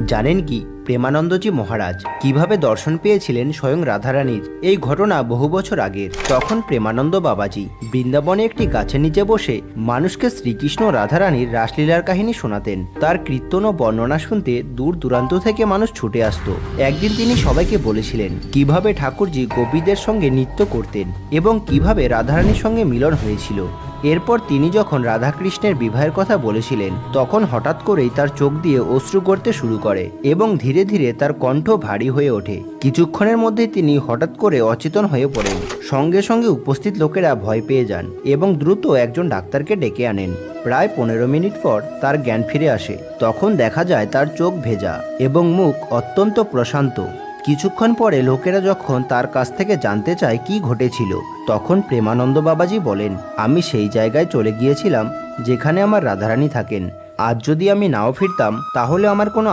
জানেন কি প্রেমানন্দজি মহারাজ কিভাবে দর্শন পেয়েছিলেন স্বয়ং রাধারানীর? এই ঘটনা বহু বছর আগের। তখন প্রেমানন্দ বাবাজি বৃন্দাবনে একটি গাছের নিচে বসে মানুষকে শ্রীকৃষ্ণ রাধারানীর রাসলীলার কাহিনী শোনাতেন। তার কীর্তন ও বর্ণনা শুনতে দূর দূরান্ত থেকে মানুষ ছুটে আসতো। একদিন তিনি সবাইকে বলেছিলেন কিভাবে ঠাকুরজি গোপীদের সঙ্গে নৃত্য করতেন এবং কিভাবে রাধারানীর সঙ্গে মিলন হয়েছিল। এরপর তিনি যখন রাধাকৃষ্ণের বিবাহের কথা বলেছিলেন তখন হঠাৎ করেই তার চোখ দিয়ে অশ্রু গড়তে শুরু করে এবং ধীরে ধীরে তার কণ্ঠ ভারী হয়ে ওঠে। কিছুক্ষণের মধ্যেই তিনি হঠাৎ করে অচেতন হয়ে পড়েন। সঙ্গে সঙ্গে উপস্থিত লোকেরা ভয় পেয়ে যান এবং দ্রুত একজন ডাক্তারকে ডেকে আনেন। প্রায় 15 মিনিট পর তার জ্ঞান ফিরে আসে। তখন দেখা যায় তার চোখ ভেজা এবং মুখ অত্যন্ত প্রশান্ত। কিছুক্ষণ পরে লোকেরা যখন তার কাছ থেকে জানতে চায় কি ঘটেছিল, তখন প্রেমানন্দ বাবাজি বলেন, আমি সেই জায়গায় চলে গিয়েছিলাম যেখানে আমার রাধারানী থাকেন। আজ যদি আমি নাও ফিরতাম তাহলে আমার কোনো